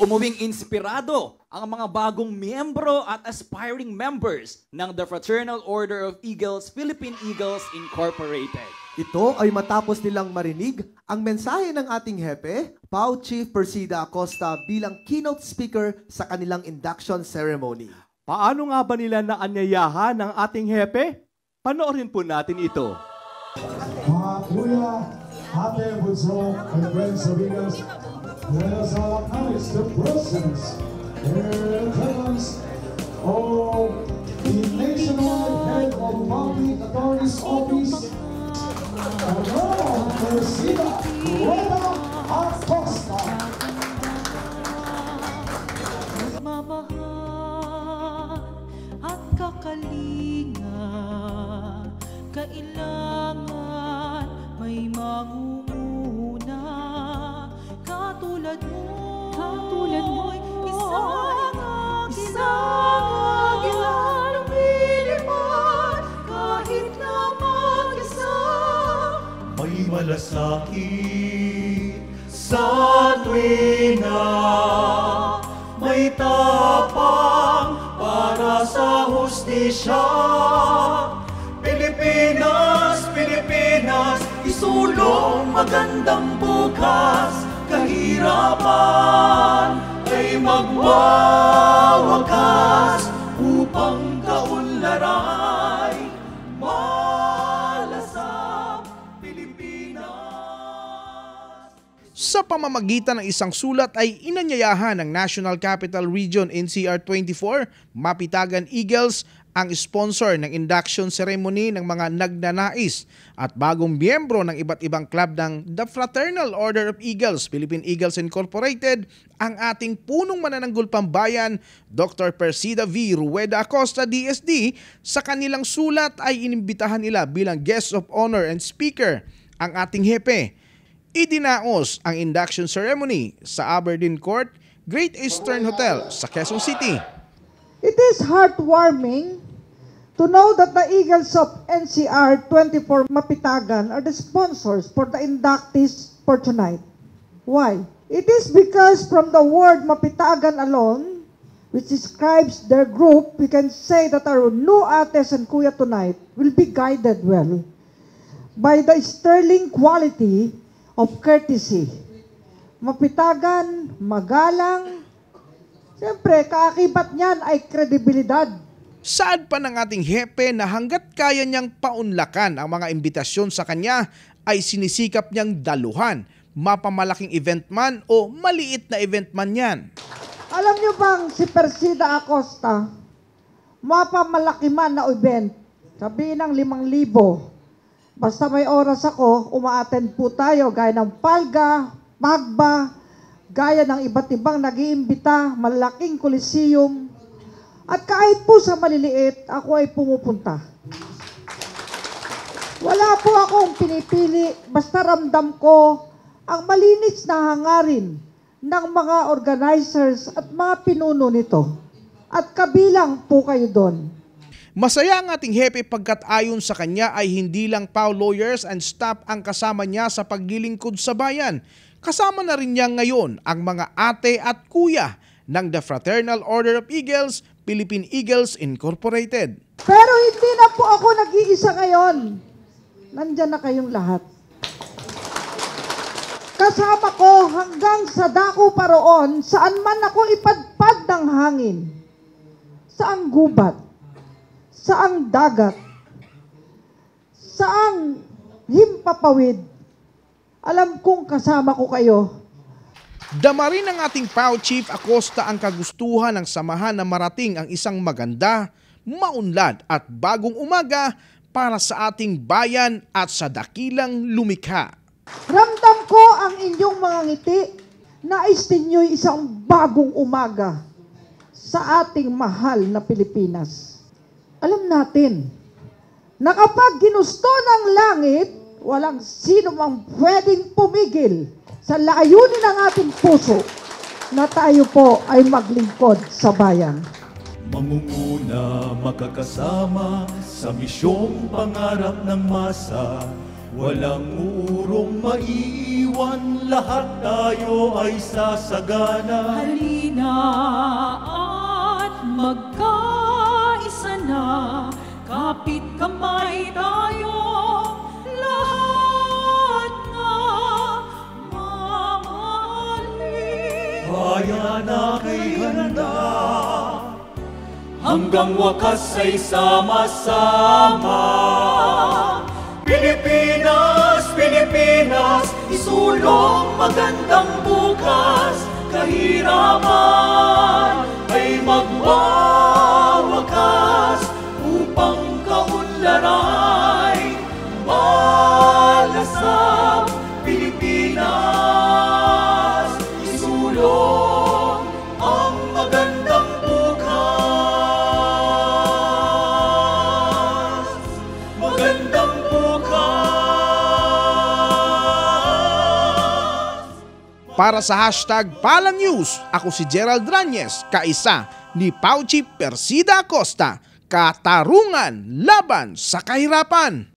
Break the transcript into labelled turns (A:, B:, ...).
A: Umuwing inspirado ang mga bagong miyembro at aspiring members ng the Fraternal Order of Eagles, Philippine Eagles Incorporated.
B: Ito ay matapos nilang marinig ang mensahe ng ating hepe, PAO Chief Persida Acosta bilang keynote speaker sa kanilang induction ceremony.
C: Paano nga ba nila naanyayahan ng ating hepe? Panoorin po natin ito.
D: Mga kuya, ate, bunso, and friends of Eagles, let us all acknowledge the presence and presence of the National Head of Public Authorities Office, Persida Rueda Acosta.
E: Magmamahal at kakalinga, kailangan may mangunguna. Katulad mo'y isang agilan lumilipad kahit na mag-isa.
F: May malasakit sa tuwina, may tapang para sa hustisya. Pilipinas, Pilipinas, isulong magandang bukas. Kahirapan ay magwawakas upang kaunlaray malasap Pilipinas.
G: Sa pamamagitan ng isang sulat ay inanyayahan ng National Capital Region NCR 24, Mapitagan Eagles, ang sponsor ng induction ceremony ng mga nagnanais at bagong miyembro ng iba't ibang club ng The Fraternal Order of Eagles, Philippine Eagles Incorporated, ang ating punong manananggol pambayan, Dr. Persida V. Rueda Acosta, DSD. Sa kanilang sulat ay inimbitahan nila bilang guest of honor and speaker ang ating hepe. Idinaos ang induction ceremony sa Aberdeen Court, Great Eastern Hotel sa Quezon City.
H: It is heartwarming to know that the Eagles of NCR 24 Mapitagan are the sponsors for the inductees for tonight. Why? It is because from the word Mapitagan alone, which describes their group, we can say that our new ates and kuya tonight will be guided well by the sterling quality of courtesy. Mapitagan, magalang, siyempre, kaakibat niyan ay kredibilidad.
G: Saad pa ng ating hepe na hanggat kaya niyang paunlakan ang mga imbitasyon sa kanya ay sinisikap niyang daluhan, mapamalaking event man o maliit na event man yan.
H: Alam niyo bang si Persida Acosta, mapamalaki man na event, sabihin ng 5,000, basta may oras ako, umaattend po tayo gaya ng Palga, Magba, gaya ng iba't ibang nag-iimbita, malaking coliseum, at kahit po sa maliliit, ako ay pumupunta. Wala po akong pinipili, basta ramdam ko ang malinis na hangarin ng mga organizers at mga pinuno nito. At kabilang po kayo doon.
G: Masaya ang ating hepe pagkat ayon sa kanya ay hindi lang PAO lawyers and staff ang kasama niya sa paglilingkod sa bayan. Kasama na rin niya ngayon ang mga ate at kuya ng The Fraternal Order of Eagles, Philippine Eagles Incorporated.
H: Pero hindi na po ako nag-iisa ngayon. Nandyan na kayong lahat. Kasama ko hanggang sa dako pa roon, saan man ako ipadpad ng hangin. Saang gubat, saang dagat, saang himpapawid. Alam kong kasama ko kayo.
G: Dama rin ng ating PAO Chief Acosta ang kagustuhan ng samahan na marating ang isang maganda, maunlad at bagong umaga para sa ating bayan at sa dakilang lumikha.
H: Ramdam ko ang inyong mga ngiti. Nais ninyo'y isang bagong umaga sa ating mahal na Pilipinas. Alam natin na kapag ginusto ng langit, walang sino mang pwedeng pumigil sa layunin ng ating puso na tayo po ay maglingkod sa bayan.
F: Mangunguna, makakasama sa misyong pangarap ng masa. Walang uurong maiiwan, lahat tayo ay sasagana. bayan na kay ganda, hanggang wakas ay sama-sama. Pilipinas, Pilipinas, isulong magandang bukas. Kahirapan ay magwawakas upang kaunlaray malasap. Pilipinas, isulong ang magandang bukas. Magandang bukas.
G: Para sa hashtag Palang News, ako si Gerald Ranyes, kaisa ni Pauchi Persida Acosta. Katarungan laban sa kahirapan.